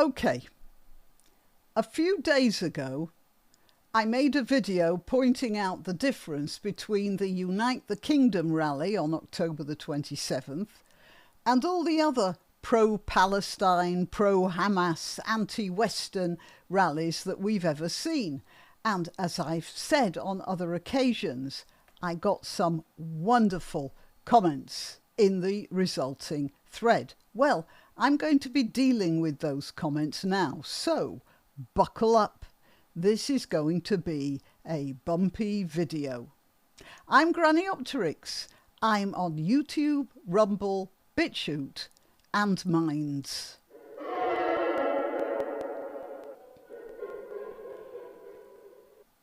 Okay, a few days ago, I made a video pointing out the difference between the Unite the Kingdom rally on October the 27th and all the other pro-Palestine, pro-Hamas, anti-Western rallies that we've ever seen. And as I've said on other occasions, I got some wonderful comments in the resulting thread. Well, I'm going to be dealing with those comments now, so buckle up. This is going to be a bumpy video. I'm Granniopteryx. I'm on YouTube, Rumble, BitChute and Minds.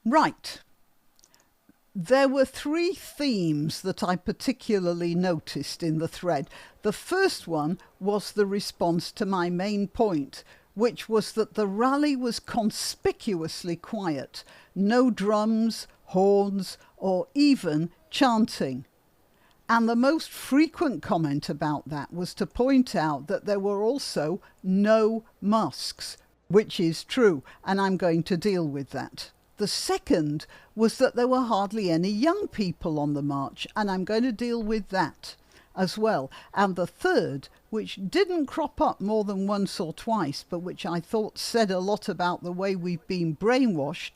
Right. There were three themes that I particularly noticed in the thread. The first one was the response to my main point, which was that the rally was conspicuously quiet. No drums, horns, or even chanting. And the most frequent comment about that was to point out that there were also no masks, which is true, and I'm going to deal with that. The second was that there were hardly any young people on the march, and I'm going to deal with that as well. And the third, which didn't crop up more than once or twice, but which I thought said a lot about the way we've been brainwashed,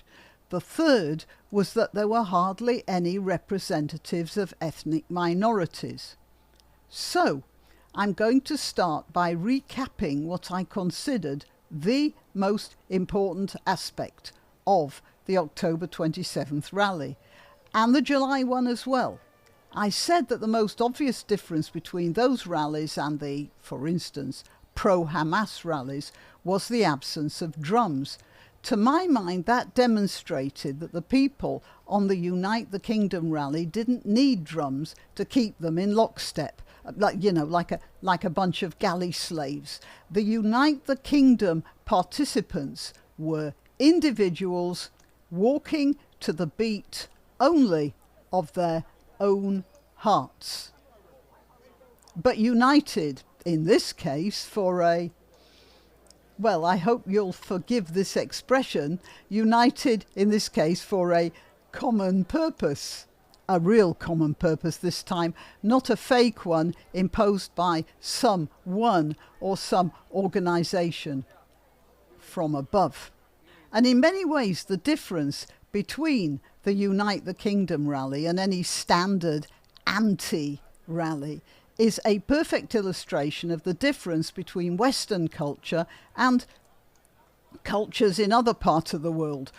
the third was that there were hardly any representatives of ethnic minorities. So, I'm going to start by recapping what I considered the most important aspect of the October 27th rally, and the July one as well. I said that the most obvious difference between those rallies and the, for instance, pro-Hamas rallies was the absence of drums. To my mind, that demonstrated that the people on the Unite the Kingdom rally didn't need drums to keep them in lockstep, like a bunch of galley slaves. The Unite the Kingdom participants were individuals walking to the beat only of their own hearts, but united in this case for a, well, I hope you'll forgive this expression, united in this case for a common purpose, a real common purpose this time, not a fake one imposed by someone or some organisation from above. And in many ways, the difference between the Unite the Kingdom rally and any standard anti-rally is a perfect illustration of the difference between Western culture and cultures in other parts of the world.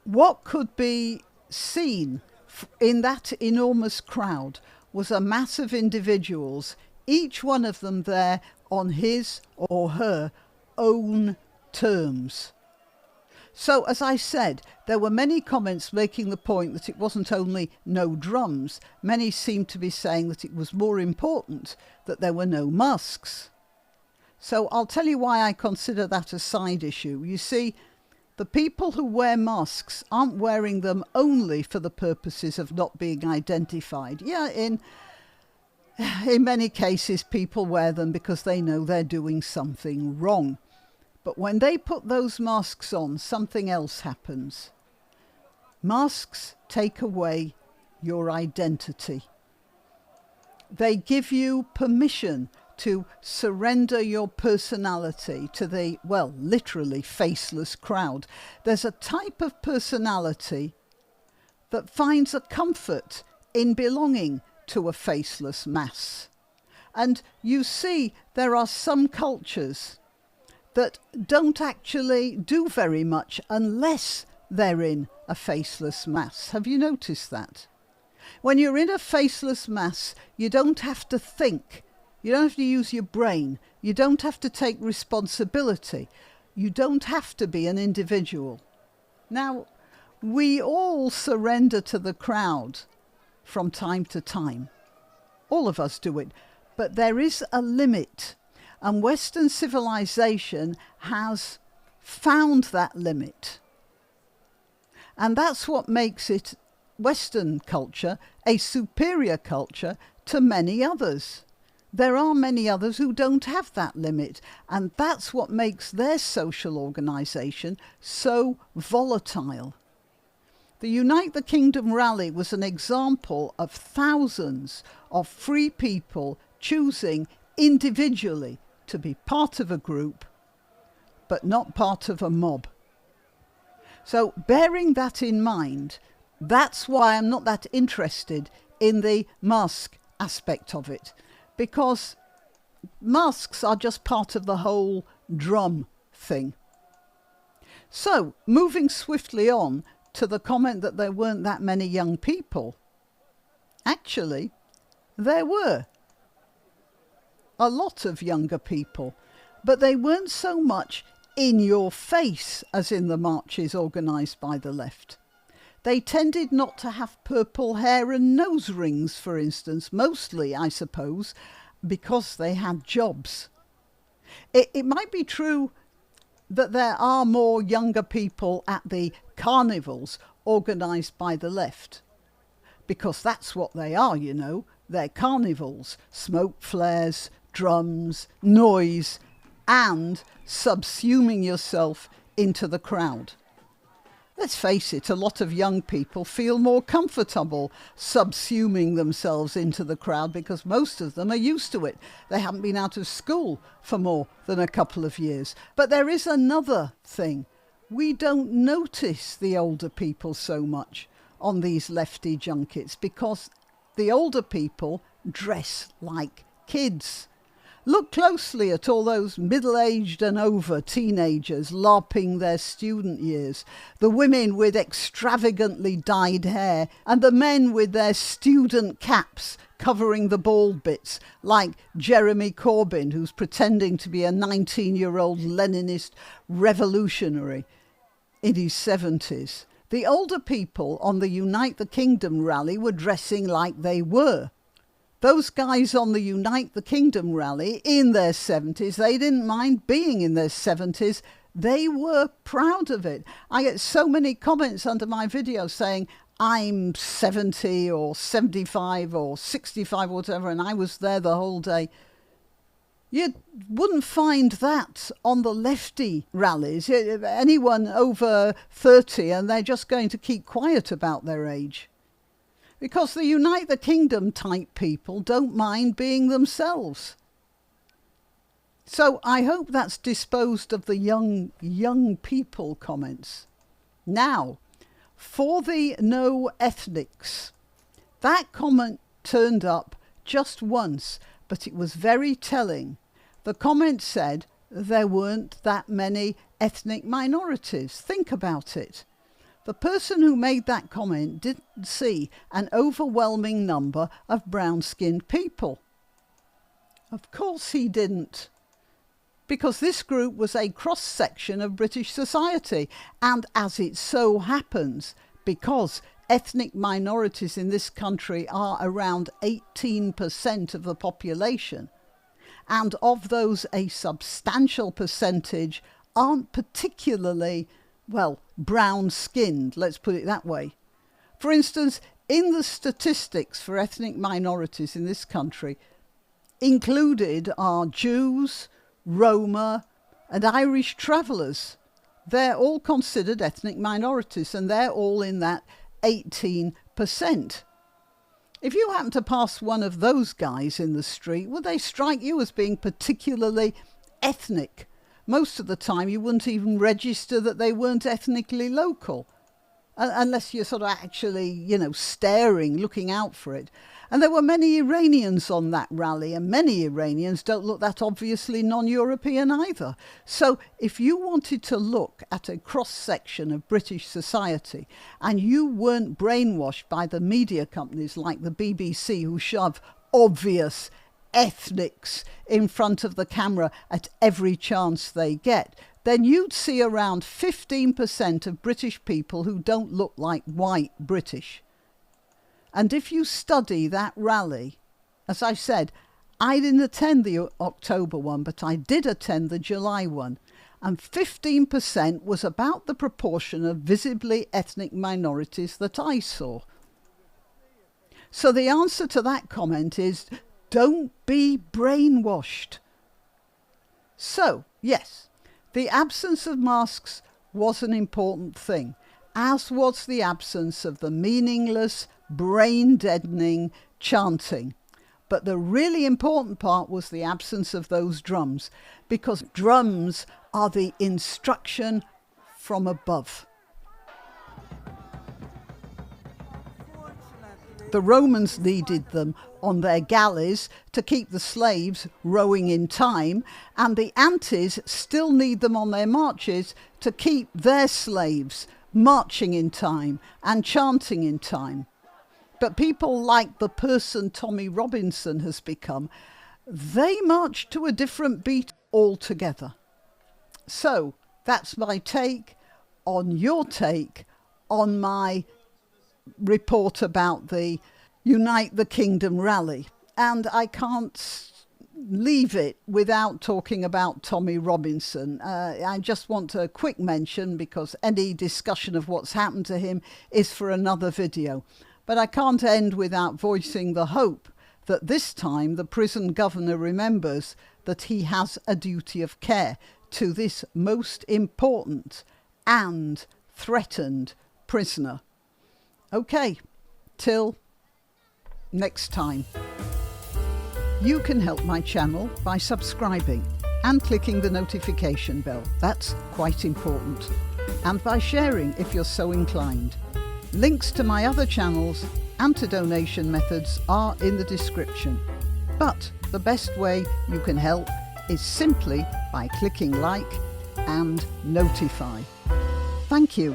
What could be seen in that enormous crowd was a mass of individuals, each one of them there on his or her own terms. So, as I said, there were many comments making the point that it wasn't only no drums. Many seemed to be saying that it was more important that there were no masks. So I'll tell you why I consider that a side issue. You see, the people who wear masks aren't wearing them only for the purposes of not being identified. Yeah, in many cases, people wear them because they know they're doing something wrong. But when they put those masks on, something else happens. Masks take away your identity. They give you permission to surrender your personality to the, well, literally faceless crowd. There's a type of personality that finds a comfort in belonging to a faceless mass. And you see, there are some cultures that don't actually do very much unless they're in a faceless mass. Have you noticed that? When you're in a faceless mass, you don't have to think. You don't have to use your brain. You don't have to take responsibility. You don't have to be an individual. Now, we all surrender to the crowd from time to time. All of us do it. But there is a limit. And Western civilization has found that limit. And that's what makes it, Western culture, a superior culture to many others. there are many others who don't have that limit, and that's what makes their social organisation so volatile. The Unite the Kingdom rally was an example of thousands of free people choosing individually to be part of a group, but not part of a mob. So bearing that in mind, that's why I'm not that interested in the mask aspect of it, because masks are just part of the whole drum thing. So moving swiftly on to the comment that there weren't that many young people. Actually, there were a lot of younger people, but they weren't so much in your face as in the marches organised by the left. They tended not to have purple hair and nose rings, for instance, mostly, I suppose, because they had jobs. It might be true that there are more younger people at the carnivals organised by the left, because that's what they are, you know. They're carnivals, smoke flares, drums, noise, and subsuming yourself into the crowd. Let's face it, a lot of young people feel more comfortable subsuming themselves into the crowd because most of them are used to it. They haven't been out of school for more than a couple of years. But there is another thing. We don't notice the older people so much on these lefty junkets because the older people dress like kids. Look closely at all those middle-aged and over teenagers larping their student years, the women with extravagantly dyed hair, and the men with their student caps covering the bald bits, like Jeremy Corbyn, who's pretending to be a 19-year-old Leninist revolutionary in his 70s. The older people on the Unite the Kingdom rally were dressing like they were. Those guys on the Unite the Kingdom rally in their 70s, they didn't mind being in their 70s. They were proud of it. I get so many comments under my video saying, I'm 70 or 75 or 65 or whatever, and I was there the whole day. You wouldn't find that on the lefty rallies. Anyone over 30 and they're just going to keep quiet about their age. Because the Unite the Kingdom type people don't mind being themselves. So I hope that's disposed of the young people comments. Now, for the no ethnics. That comment turned up just once, but it was very telling. The comment said there weren't that many ethnic minorities. Think about it. The person who made that comment didn't see an overwhelming number of brown-skinned people. Of course he didn't, because this group was a cross-section of British society, and as it so happens, because ethnic minorities in this country are around 18% of the population, and of those a substantial percentage aren't particularly brown-skinned, let's put it that way. For instance, in the statistics for ethnic minorities in this country, included are Jews, Roma, and Irish travellers. They're all considered ethnic minorities, and they're all in that 18%. If you happen to pass one of those guys in the street, would they strike you as being particularly ethnic? Most of the time you wouldn't even register that they weren't ethnically local, unless you're sort of actually, staring, looking out for it. And there were many Iranians on that rally, and many Iranians don't look that obviously non-European either. So if you wanted to look at a cross-section of British society and you weren't brainwashed by the media companies like the BBC who shove obvious ethnics in front of the camera at every chance they get, then you'd see around 15% of British people who don't look like white British. And if you study that rally, as I said, I didn't attend the October one, but I did attend the July one, and 15% was about the proportion of visibly ethnic minorities that I saw. So the answer to that comment is, Don't be brainwashed. So, yes, the absence of masks was an important thing, as was the absence of the meaningless, brain-deadening chanting. But the really important part was the absence of those drums, because drums are the instruction from above. The Romans needed them on their galleys to keep the slaves rowing in time, and the Antis still need them on their marches to keep their slaves marching in time and chanting in time. But people like the person Tommy Robinson has become, they march to a different beat altogether. So that's my take on your take on my report about the Unite the Kingdom rally. And I can't leave it without talking about Tommy Robinson. I just want a quick mention, because any discussion of what's happened to him is for another video. But I can't end without voicing the hope that this time the prison governor remembers that he has a duty of care to this most important and threatened prisoner. Okay, till next time. You can help my channel by subscribing and clicking the notification bell. That's quite important. And by sharing if you're so inclined. Links to my other channels and to donation methods are in the description. But the best way you can help is simply by clicking like and notify. Thank you.